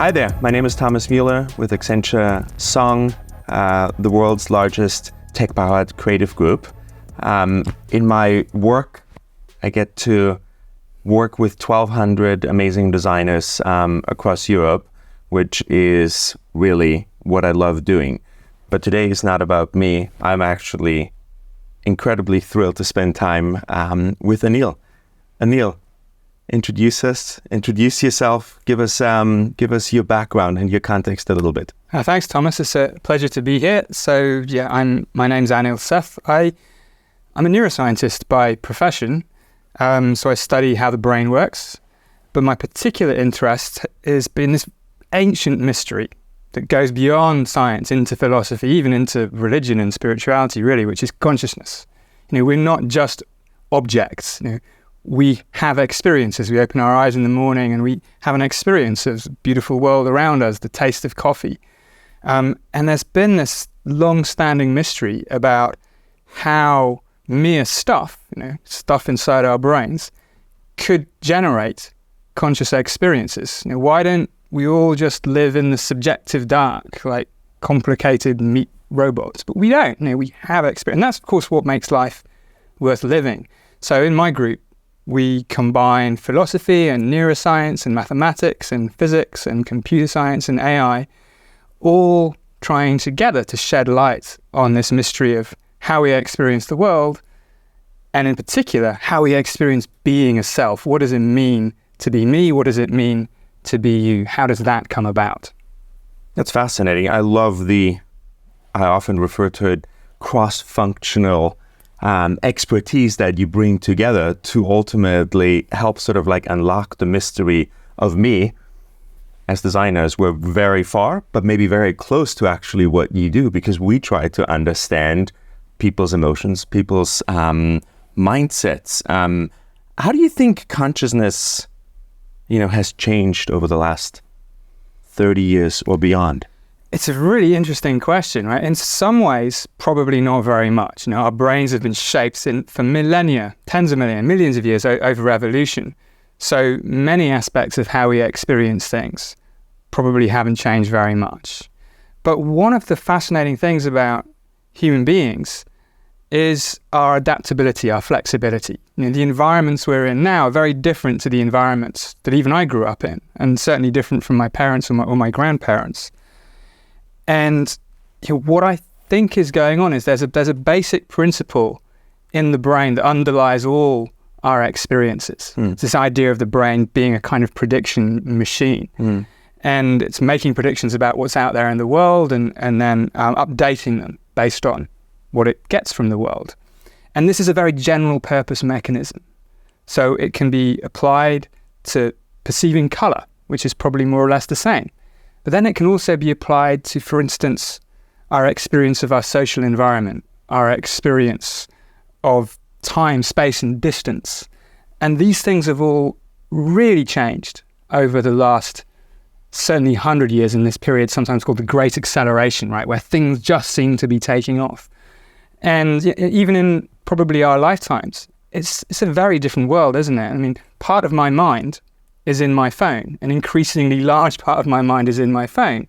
Hi there, my name is Thomas Müller with Accenture Song, the world's largest tech-powered creative group. In my work, I get to work with 1,200 amazing designers across Europe, which is really what I love doing. But today is not about me. I'm actually incredibly thrilled to spend time with Anil. Anil, introduce yourself, give us your background and your context a little bit. Thanks, Thomas. It's a pleasure to be here. So my name's Anil Seth. I'm a neuroscientist by profession. So I study how the brain works, but my particular interest has been this ancient mystery that goes beyond science into philosophy, even into religion and spirituality, really, which is consciousness. We're not just objects. We have experiences. We open our eyes in the morning and we have an experience of the beautiful world around us, the taste of coffee. And there's been this long-standing mystery about how mere stuff, stuff inside our brains, could generate conscious experiences. Why don't we all just live in the subjective dark, like complicated meat robots? But we don't. We have experience. And that's, of course, what makes life worth living. So in my group, we combine philosophy and neuroscience and mathematics and physics and computer science and AI, all trying together to shed light on this mystery of how we experience the world, and in particular, how we experience being a self. What does it mean to be me? What does it mean to be you? How does that come about? That's fascinating. I often refer to it, cross-functional expertise that you bring together to ultimately help sort of like unlock the mystery of me. As designers, we're very far, but maybe very close to actually what you do, because we try to understand people's emotions, people's mindsets. How do you think consciousness, has changed over the last 30 years or beyond? It's a really interesting question, right? In some ways, probably not very much. Our brains have been shaped for millennia, tens of millions, millions of years over evolution. So many aspects of how we experience things probably haven't changed very much. But one of the fascinating things about human beings is our adaptability, our flexibility. The environments we're in now are very different to the environments that even I grew up in, and certainly different from my parents or my grandparents. And what I think is going on is there's a basic principle in the brain that underlies all our experiences. It's this idea of the brain being a kind of prediction machine. And it's making predictions about what's out there in the world and then updating them based on what it gets from the world. And this is a very general purpose mechanism. So it can be applied to perceiving color, which is probably more or less the same. But then it can also be applied to, for instance, our experience of our social environment, our experience of time, space, and distance. And these things have all really changed over the last certainly 100 years in this period, sometimes called the Great Acceleration, right, where things just seem to be taking off. And even in probably our lifetimes, it's a very different world, isn't it? Part of my mind is in my phone. An increasingly large part of my mind is in my phone,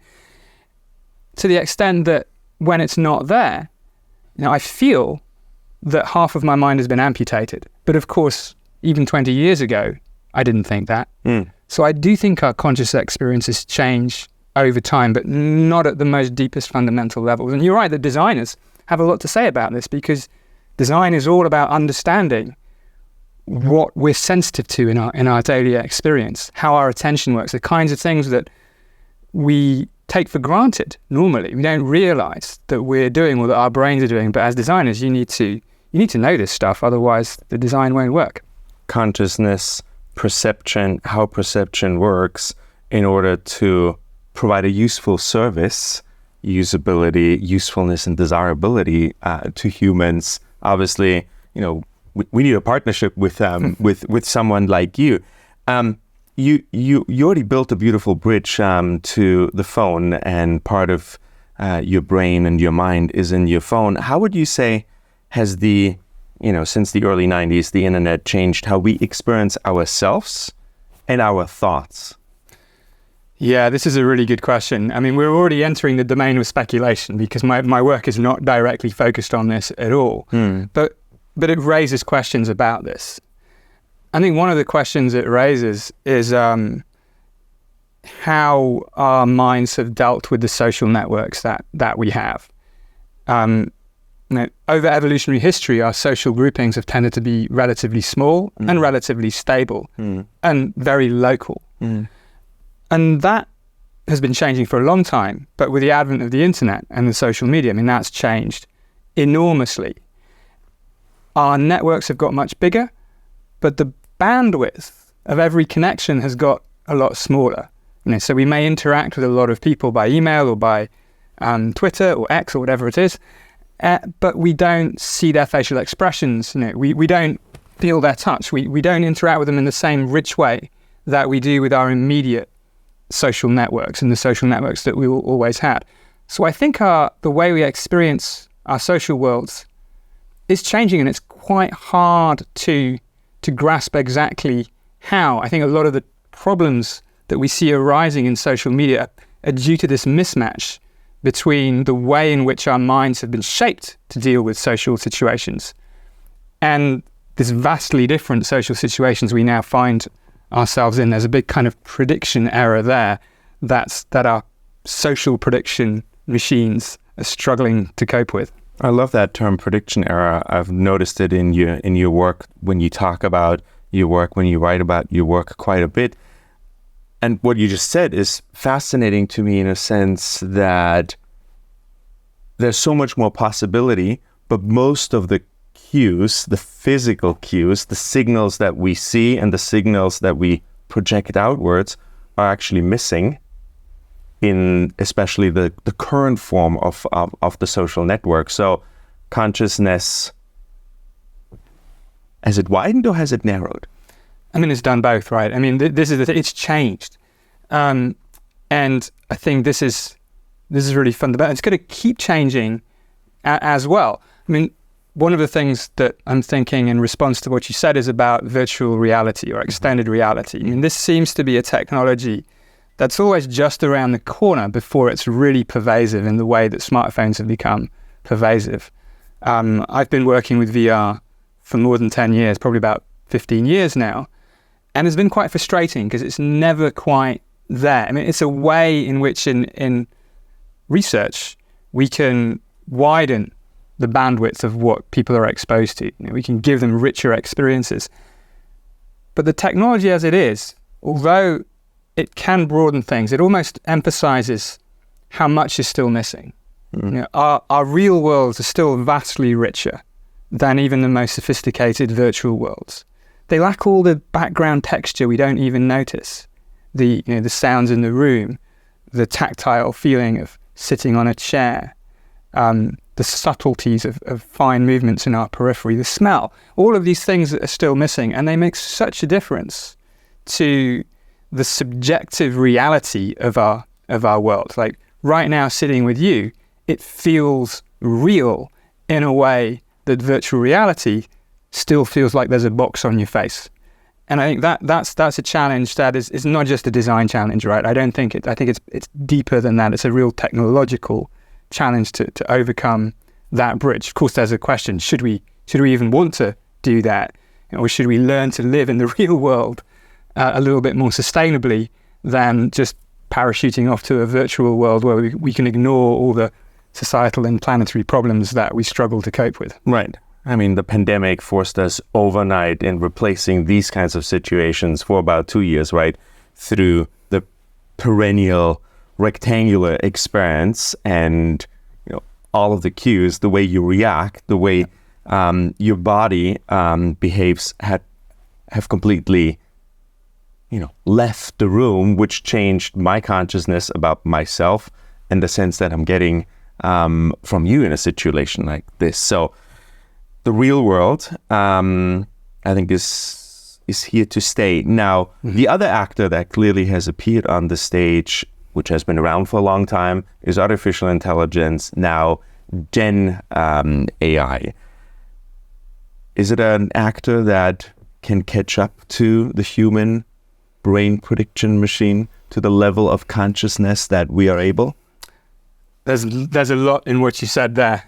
to the extent that when it's not there, I feel that half of my mind has been amputated. But of course, even 20 years ago, I didn't think that. So I do think our conscious experiences change over time, but not at the most deepest fundamental levels. And you're right that designers have a lot to say about this, because design is all about understanding what we're sensitive to in our daily experience, how our attention works, the kinds of things that we take for granted normally. We don't realize that we're doing or that our brains are doing, but as designers, you need to know this stuff, otherwise the design won't work. Consciousness, perception, how perception works in order to provide a useful service, usability, usefulness, and desirability to humans. Obviously, we need a partnership with someone like you. You already built a beautiful bridge to the phone, and part of your brain and your mind is in your phone. How would you say has since the early 90s, the internet changed how we experience ourselves and our thoughts? Yeah, this is a really good question. I mean, we're already entering the domain of speculation because my work is not directly focused on this at all. But it raises questions about this. I think one of the questions it raises is how our minds have dealt with the social networks that we have. Over evolutionary history, our social groupings have tended to be relatively small and relatively stable and very local. And that has been changing for a long time. But with the advent of the internet and the social media, I mean, that's changed enormously. Our networks have got much bigger, but the bandwidth of every connection has got a lot smaller. So we may interact with a lot of people by email or by Twitter or X or whatever it is, but we don't see their facial expressions. We don't feel their touch. We don't interact with them in the same rich way that we do with our immediate social networks and the social networks that we always had. So I think the way we experience our social worlds is changing, and it's quite hard to grasp exactly how. I think a lot of the problems that we see arising in social media are due to this mismatch between the way in which our minds have been shaped to deal with social situations and this vastly different social situations we now find ourselves in. There's a big kind of prediction error there that our social prediction machines are struggling to cope with. I love that term, prediction error. I've noticed it in your work when you talk about your work, when you write about your work quite a bit. And what you just said is fascinating to me in a sense that there's so much more possibility, but most of the cues, the physical cues, the signals that we see and the signals that we project outwards are actually missing in especially the current form of the social network. So consciousness, has it widened or has it narrowed? I mean, it's done both, right? I mean, this is it's changed. And I think this is really fundamental. It's going to keep changing as well. I mean, one of the things that I'm thinking in response to what you said is about virtual reality or extended reality. I mean, this seems to be a technology that's always just around the corner before it's really pervasive in the way that smartphones have become pervasive. I've been working with VR for more than 10 years, probably about 15 years now, and it's been quite frustrating because it's never quite there. I mean, it's a way in which in research we can widen the bandwidth of what people are exposed to. We can give them richer experiences. But the technology as it is, although it can broaden things, it almost emphasizes how much is still missing. Our real worlds are still vastly richer than even the most sophisticated virtual worlds. They lack all the background texture we don't even notice. The sounds in the room, the tactile feeling of sitting on a chair, the subtleties of fine movements in our periphery, the smell, all of these things that are still missing, and they make such a difference to the subjective reality of our world. Like right now, sitting with you, it feels real in a way that virtual reality still feels like there's a box on your face. And I think that's a challenge that is not just a design challenge, right? I think it's deeper than that. It's a real technological challenge to overcome that bridge. Of course, there's a question: should we even want to do that, or should we learn to live in the real world a little bit more sustainably than just parachuting off to a virtual world where we can ignore all the societal and planetary problems that we struggle to cope with? Right. I mean, the pandemic forced us overnight in replacing these kinds of situations for about 2 years, right? Through the perennial rectangular experience and all of the cues, the way you react, the way your body behaves have completely left the room, which changed my consciousness about myself and the sense that I'm getting from you in a situation like this. So the real world, I think, is here to stay. Now, the other actor that clearly has appeared on the stage, which has been around for a long time, is artificial intelligence, now Gen AI. Is it an actor that can catch up to the human brain prediction machine to the level of consciousness that we are able? There's a lot in what you said there.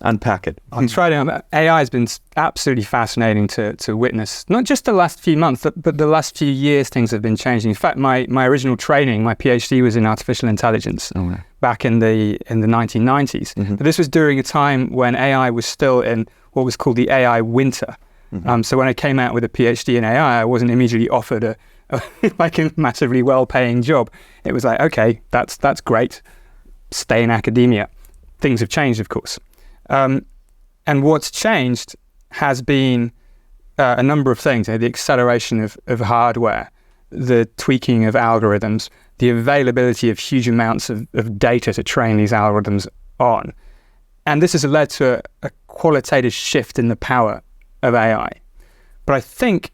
Unpack it. I'm trying to. AI has been absolutely fascinating to witness. Not just the last few months, but the last few years, things have been changing. In fact, my original training, my PhD, was in artificial intelligence back in the 1990s. Mm-hmm. But this was during a time when AI was still in what was called the AI winter. Mm-hmm. So when I came out with a PhD in AI, I wasn't immediately offered a massively well-paying job. It was like, okay, that's great. Stay in academia. Things have changed, of course. And what's changed has been a number of things. The acceleration of hardware, the tweaking of algorithms, the availability of huge amounts of data to train these algorithms on. And this has led to a qualitative shift in the power of AI. But I think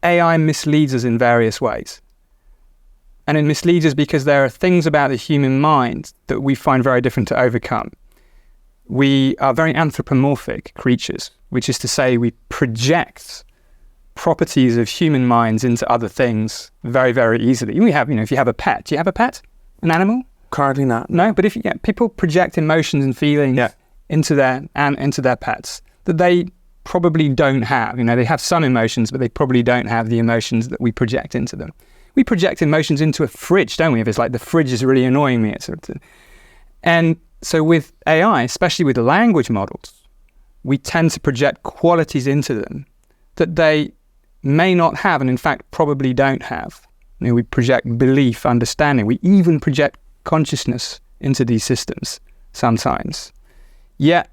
AI misleads us in various ways. And it misleads us because there are things about the human mind that we find very different to overcome. We are very anthropomorphic creatures, which is to say we project properties of human minds into other things very, very easily. We have, if you have a pet, do you have a pet? An animal? Currently not. No, but people project emotions and feelings into their pets that they probably don't have. They have some emotions, but they probably don't have the emotions that we project into them. We project emotions into a fridge, don't we? If it's like the fridge is really annoying me, and so with AI, especially with language models, we tend to project qualities into them that they may not have, and in fact probably don't have. We project belief, understanding. We even project consciousness into these systems sometimes. Yet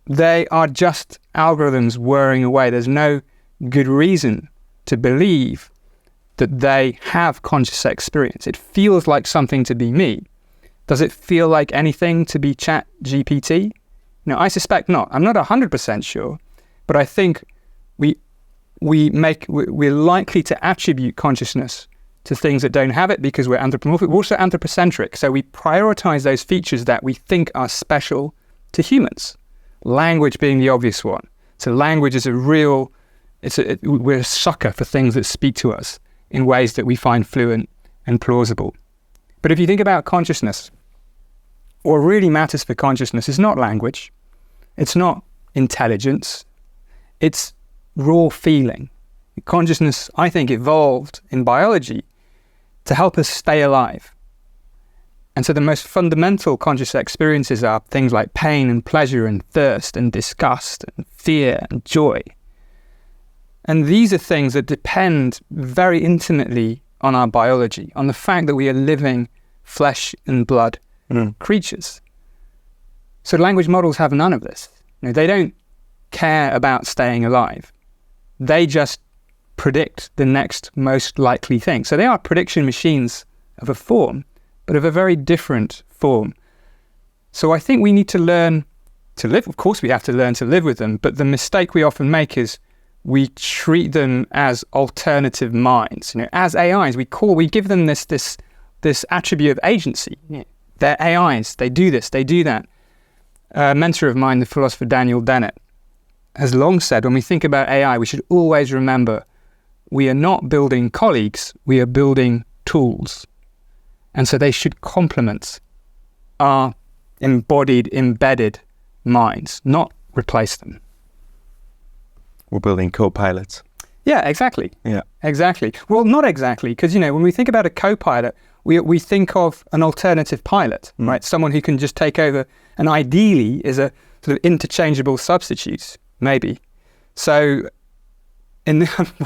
they are just algorithms whirring away. There's no good reason to believe that they have conscious experience. It feels like something to be me. Does it feel like anything to be Chat GPT? I suspect not. I'm not 100% sure, but I think we're likely to attribute consciousness to things that don't have it because we're anthropomorphic. We're also anthropocentric, so we prioritize those features that we think are special to humans. Language being the obvious one. So language is we're a sucker for things that speak to us in ways that we find fluent and plausible. But if you think about consciousness, what really matters for consciousness is not language, it's not intelligence, it's raw feeling. Consciousness, I think, evolved in biology to help us stay alive. And so the most fundamental conscious experiences are things like pain and pleasure and thirst and disgust and fear and joy. And these are things that depend very intimately on our biology, on the fact that we are living flesh and blood creatures. So language models have none of this. They don't care about staying alive. They just predict the next most likely thing. So they are prediction machines of a form, but of a very different form. So I think we need to learn to live. Of course, we have to learn to live with them, but the mistake we often make is we treat them as alternative minds. As AIs, we give them this attribute of agency. They're AIs. They do this. They do that. A mentor of mine, the philosopher Daniel Dennett, has long said when we think about AI, we should always remember we are not building colleagues. We are building tools, and so they should complement our embedded minds, not replace them. We're building co-pilots. Yeah, exactly. Yeah, exactly. Well, not exactly, because when we think about a co-pilot, we think of an alternative pilot, right? Someone who can just take over, and ideally is a sort of interchangeable substitute, maybe. So,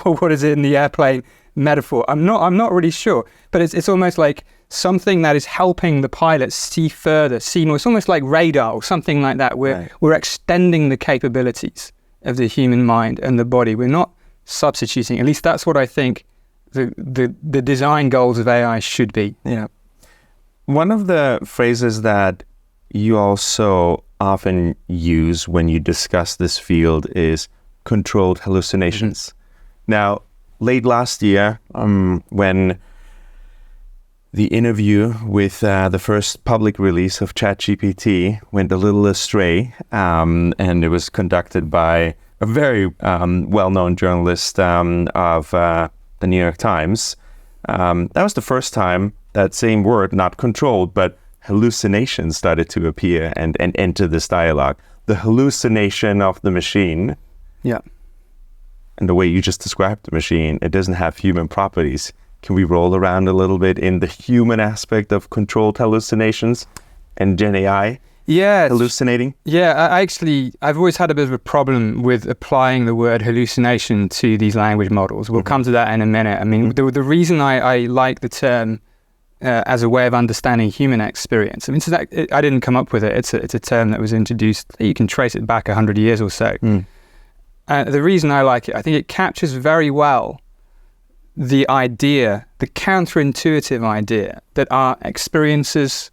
what is it in the airplane metaphor? I'm not really sure, but it's almost like something that is helping the pilot see further, see more. It's almost like radar or something like that. We're extending the capabilities of the human mind and the body. We're not substituting. At least that's what I think the design goals of AI should be. Yeah. One of the phrases that you also often use when you discuss this field is controlled hallucinations. Now, late last year, when the interview with the first public release of ChatGPT went a little astray, and it was conducted by a very well-known journalist of the the New York Times, that was the first time that same word, not controlled, but hallucination started to appear and enter this dialogue. The hallucination of the machine. Yeah. And the way you just described the machine, it doesn't have human properties. Can we roll around a little bit in the human aspect of controlled hallucinations and Gen AI? Yeah. Hallucinating? Yeah, I've always had a bit of a problem with applying the word hallucination to these language models. We'll come to that in a minute. I mean, the reason I like the term as a way of understanding human experience, I mean, I didn't come up with it. It's a term that was introduced. You can trace it back 100 years or so. The reason I like it, I think it captures very well the idea, the counterintuitive idea that our experiences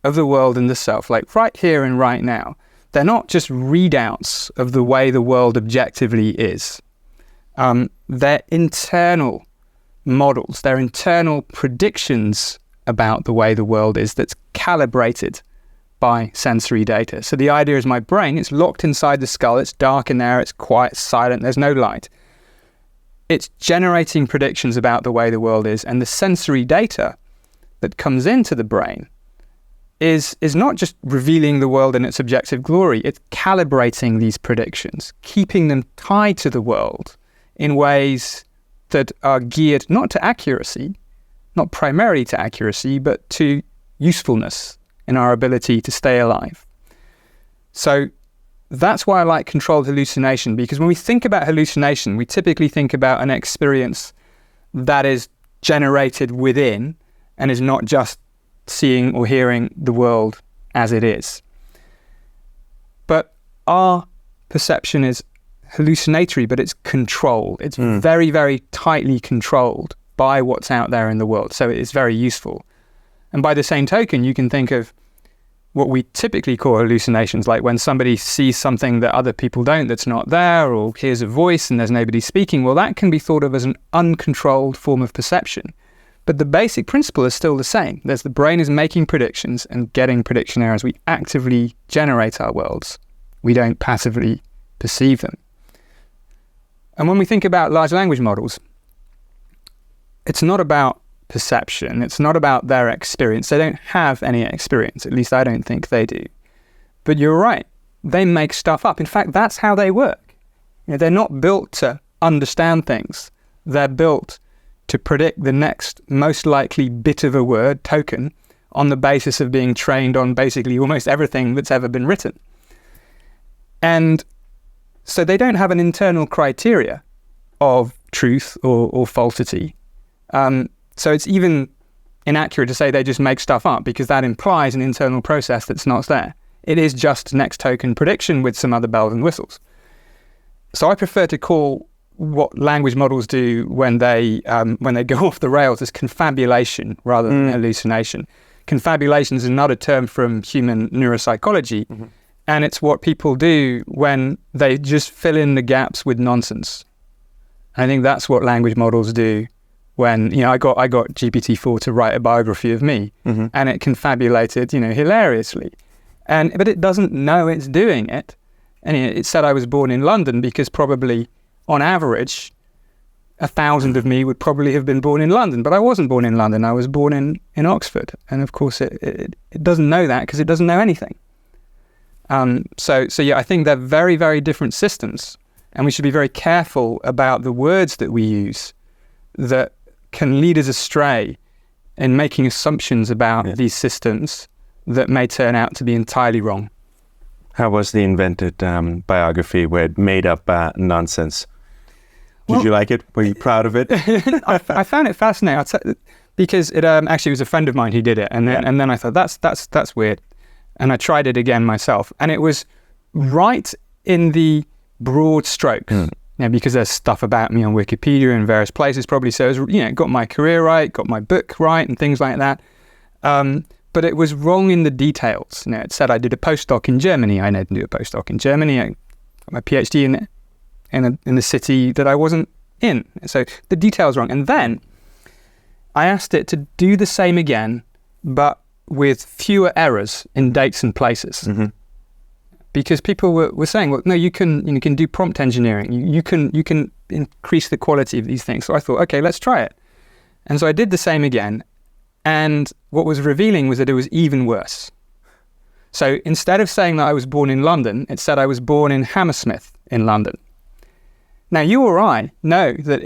of the world and the self, like right here and right now, they're not just readouts of the way the world objectively is. They're internal models, they're internal predictions about the way the world is that's calibrated by sensory data. So the idea is my brain, it's locked inside the skull, it's dark in there, it's quiet, silent, there's no light. It's generating predictions about the way the world is, and the sensory data that comes into the brain is not just revealing the world in its objective glory, it's calibrating these predictions, keeping them tied to the world in ways that are geared not to accuracy, not primarily to accuracy, but to usefulness in our ability to stay alive. So that's why I like controlled hallucination, because when we think about hallucination, we typically think about an experience that is generated within and is not just seeing or hearing the world as it is. But our perception is hallucinatory, but it's controlled. It's very, very tightly controlled by what's out there in the world. So it's very useful. And by the same token, you can think of what we typically call hallucinations, like when somebody sees something that other people don't, that's not there, or hears a voice and there's nobody speaking. Well, that can be thought of as an uncontrolled form of perception. But the basic principle is still the same. There's the brain is making predictions and getting prediction errors. We actively generate our worlds. We don't passively perceive them. And when we think about large language models, it's not about perception. It's not about their experience. They don't have any experience. At least I don't think they do. But you're right. They make stuff up. In fact, that's how they work. They're not built to understand things. They're built to predict the next most likely bit of a word, token, on the basis of being trained on basically almost everything that's ever been written. And so they don't have an internal criteria of truth or falsity. So it's even inaccurate to say they just make stuff up, because that implies an internal process that's not there. It is just next token prediction with some other bells and whistles. So I prefer to call what language models do when they go off the rails as confabulation rather than hallucination. Confabulation is another term from human neuropsychology, and it's what people do when they just fill in the gaps with nonsense. I think that's what language models do. When I got GPT-4 to write a biography of me, and it confabulated, hilariously, but it doesn't know it's doing it, and it said I was born in London because probably, on average, 1,000 of me would probably have been born in London, but I wasn't born in London. I was born in Oxford, and of course it doesn't know that because it doesn't know anything. So I think they're very, very different systems, and we should be very careful about the words that we use that can lead us astray in making assumptions about these systems that may turn out to be entirely wrong. How was the invented biography where it made up nonsense? Did you like it? Were you proud of it? I found it fascinating because it actually was a friend of mine who did it, and then I thought that's weird, and I tried it again myself, and it was right in the broad strokes. Because there's stuff about me on Wikipedia and various places probably, so it was, got my career right, got my book right and things like that. But it was wrong in the details. It said I did a postdoc in Germany. I didn't do a postdoc in Germany. I got my PhD in the city that I wasn't in. So the details wrong. And then I asked it to do the same again, but with fewer errors in dates and places. Because people were saying, well, no, you can do prompt engineering. You can increase the quality of these things. So I thought, okay, let's try it. And so I did the same again. And what was revealing was that it was even worse. So instead of saying that I was born in London, it said I was born in Hammersmith in London. Now, you or I know that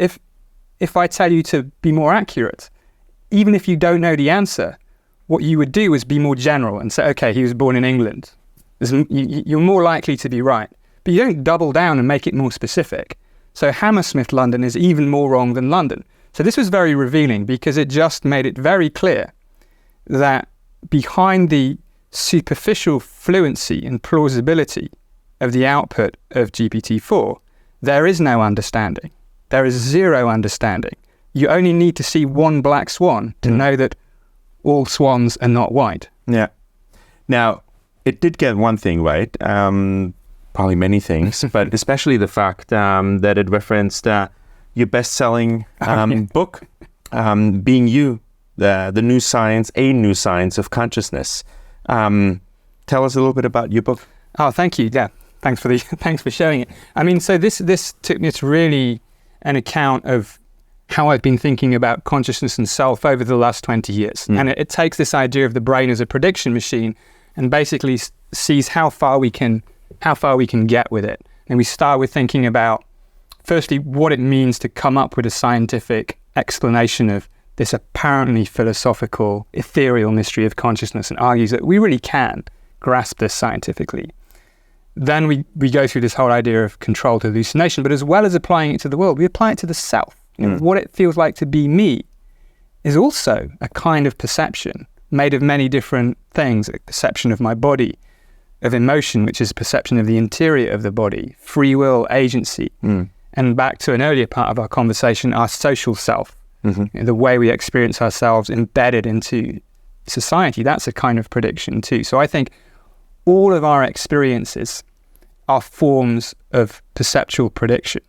if I tell you to be more accurate, even if you don't know the answer, what you would do is be more general and say, okay, he was born in England. You're more likely to be right. But you don't double down and make it more specific. So Hammersmith, London is even more wrong than London. So this was very revealing because it just made it very clear that behind the superficial fluency and plausibility of the output of GPT-4, there is no understanding. There is zero understanding. You only need to see one black swan to know that all swans are not white. Yeah. Now, it did get one thing right, probably many things, but especially the fact that it referenced your best-selling book, Being You, the new science, a new science of consciousness. Tell us a little bit about your book. Oh, thank you. Yeah, thanks for showing it. I mean, so this took me to really an account of how I've been thinking about consciousness and self over the last 20 years. And it takes this idea of the brain as a prediction machine and basically sees how far we can get with it. And we start with thinking about, firstly, what it means to come up with a scientific explanation of this apparently philosophical, ethereal mystery of consciousness, and argues that we really can grasp this scientifically. Then we go through this whole idea of controlled hallucination, but as well as applying it to the world, we apply it to the self. What it feels like to be me is also a kind of perception made of many different things, a perception of my body, of emotion, which is a perception of the interior of the body, free will, agency, and back to an earlier part of our conversation, our social self, the way we experience ourselves embedded into society. That's a kind of prediction too. So I think all of our experiences are forms of perceptual prediction.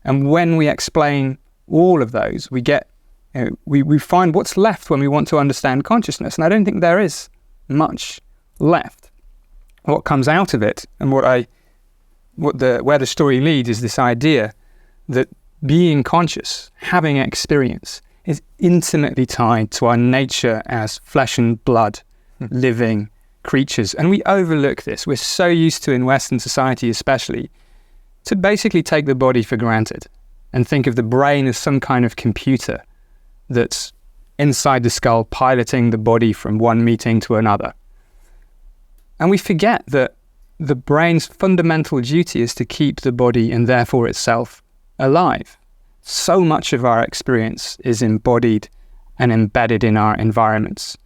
And when we explain all of those, we get, we find what's left when we want to understand consciousness. And I don't think there is much left. What comes out of it, and where the story leads, is this idea that being conscious, having experience, is intimately tied to our nature as flesh and blood, living creatures. And we overlook this. We're so used to, in Western society especially, to basically take the body for granted and think of the brain as some kind of computer that's inside the skull piloting the body from one meeting to another. And we forget that the brain's fundamental duty is to keep the body, and therefore itself, alive. So much of our experience is embodied and embedded in our environments.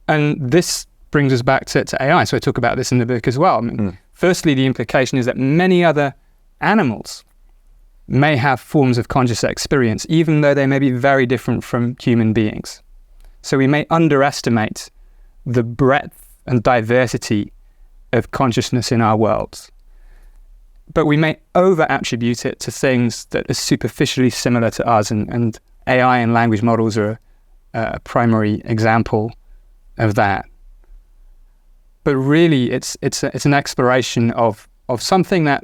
And this brings us back to AI. So I talk about this in the book as well. I mean, firstly, the implication is that many other animals may have forms of conscious experience, even though they may be very different from human beings. So we may underestimate the breadth and diversity of consciousness in our worlds. But we may over-attribute it to things that are superficially similar to us, and AI and language models are a primary example of that. But really, it's an exploration of something that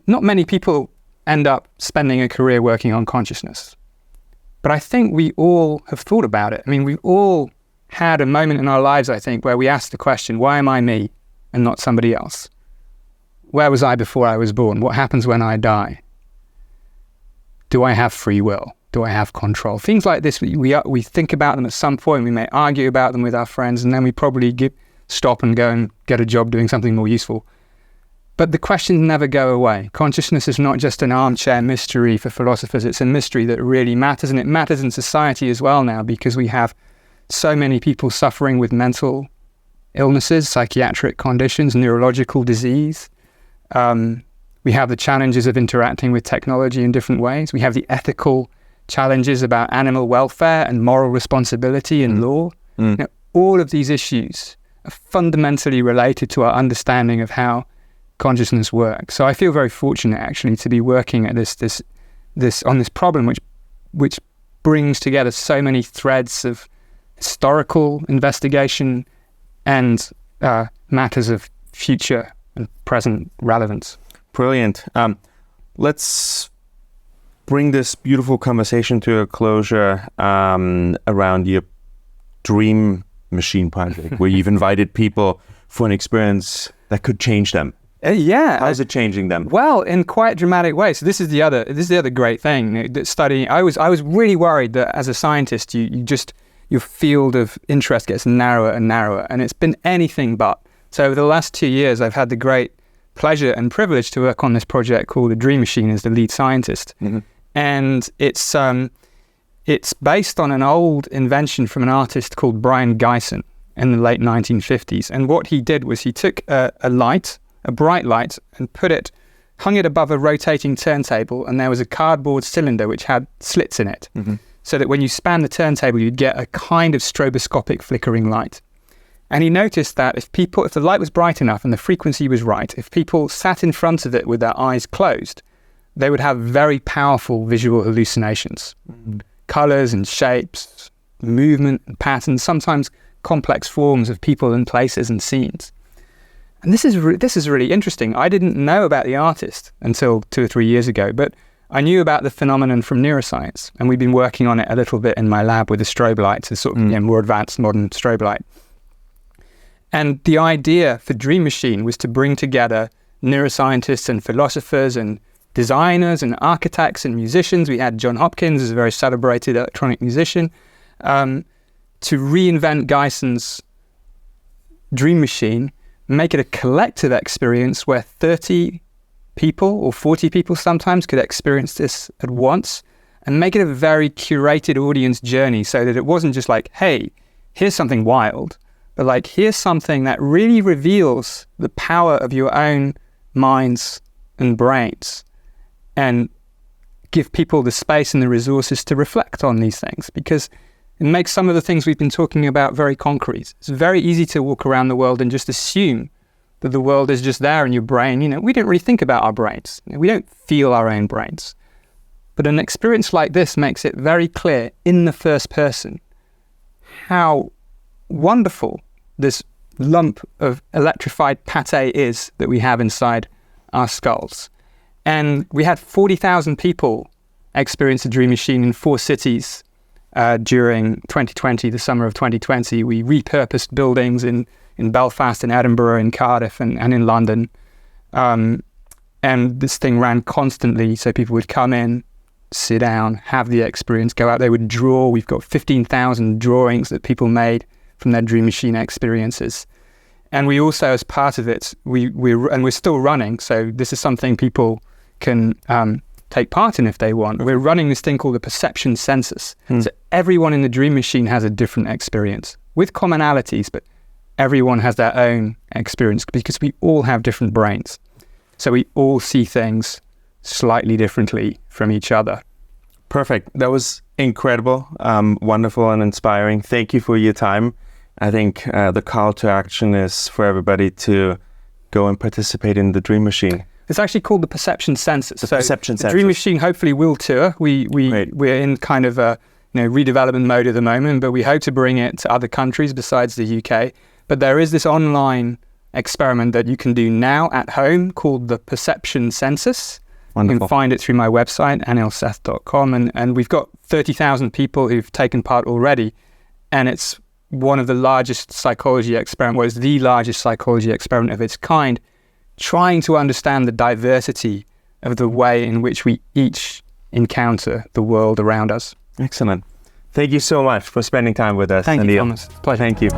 not many people end up spending a career working on consciousness. But I think we all have thought about it. I mean, we've all had a moment in our lives, I think, where we asked the question, why am I me and not somebody else? Where was I before I was born? What happens when I die? Do I have free will? Do I have control? Things like this, we think about them at some point. We may argue about them with our friends, and then we probably stop and go and get a job doing something more useful. But the questions never go away. Consciousness is not just an armchair mystery for philosophers. It's a mystery that really matters, and it matters in society as well now, because we have so many people suffering with mental illnesses, psychiatric conditions, neurological disease. We have the challenges of interacting with technology in different ways. We have the ethical challenges about animal welfare and moral responsibility and law. All of these issues are fundamentally related to our understanding of how consciousness works. So I feel very fortunate, actually, to be working at this problem, which brings together so many threads of historical investigation and matters of future and present relevance. Brilliant. let's bring this beautiful conversation to a closure around your dream machine project, where you've invited people for an experience that could change them. Yeah. How is it changing them? Well, in quite dramatic ways. So this is the other great thing that studying. I was really worried that as a scientist, your field of interest gets narrower and narrower, and it's been anything but. So over the last 2 years, I've had the great pleasure and privilege to work on this project called The Dream Machine as the lead scientist. Mm-hmm. And it's based on an old invention from an artist called Brian Gysin in the late 1950s. And what he did was he took a bright light, and hung it above a rotating turntable, and there was a cardboard cylinder which had slits in it, mm-hmm. so that when you span the turntable, you'd get a kind of stroboscopic flickering light. And he noticed that if the light was bright enough and the frequency was right, if people sat in front of it with their eyes closed, they would have very powerful visual hallucinations. Mm-hmm. Colors and shapes, movement and patterns, sometimes complex forms of people and places and scenes. And this is really interesting. I didn't know about the artist until 2 or 3 years ago, but I knew about the phenomenon from neuroscience, and we've been working on it a little bit in my lab with the strobe lights, a sort of more advanced modern strobe light. And the idea for Dream Machine was to bring together neuroscientists and philosophers and designers and architects and musicians. We had John Hopkins, who's a very celebrated electronic musician, to reinvent Gysin's Dream Machine, make it a collective experience where 30 people or 40 people sometimes could experience this at once, and make it a very curated audience journey, so that it wasn't just like, hey, here's something wild, but like, here's something that really reveals the power of your own minds and brains, and give people the space and the resources to reflect on these things, because it makes some of the things we've been talking about very concrete. It's very easy to walk around the world and just assume that the world is just there in your brain. We don't really think about our brains. We don't feel our own brains. But an experience like this makes it very clear in the first person how wonderful this lump of electrified pate is that we have inside our skulls. And we had 40,000 people experience the Dream Machine in 4 cities during 2020, the summer of 2020. We repurposed buildings in Belfast, in Edinburgh, in Cardiff, and in London. And this thing ran constantly, so people would come in, sit down, have the experience, go out, they would draw. We've got 15,000 drawings that people made from their Dream Machine experiences. And we also, as part of it, we're still running, so this is something people can take part in if they want. We're running this thing called the perception census. So everyone in the Dream Machine has a different experience with commonalities, but everyone has their own experience, because we all have different brains. So we all see things slightly differently from each other. Perfect. That was incredible, wonderful and inspiring. Thank you for your time. I think the call to action is for everybody to go and participate in the Dream Machine. It's actually called the Perception Census. Perception Census. The Dream Machine hopefully will tour. We're in kind of a redevelopment mode at the moment, but we hope to bring it to other countries besides the UK. But there is this online experiment that you can do now at home called the Perception Census. Wonderful. You can find it through my website, anilseth.com, and we've got 30,000 people who've taken part already, and it's one of the largest psychology experiments, well, it's the largest psychology experiment of its kind, trying to understand the diversity of the way in which we each encounter the world around us. Excellent. Thank you so much for spending time with us. Thank you, Thomas. Pleasure. Thank you.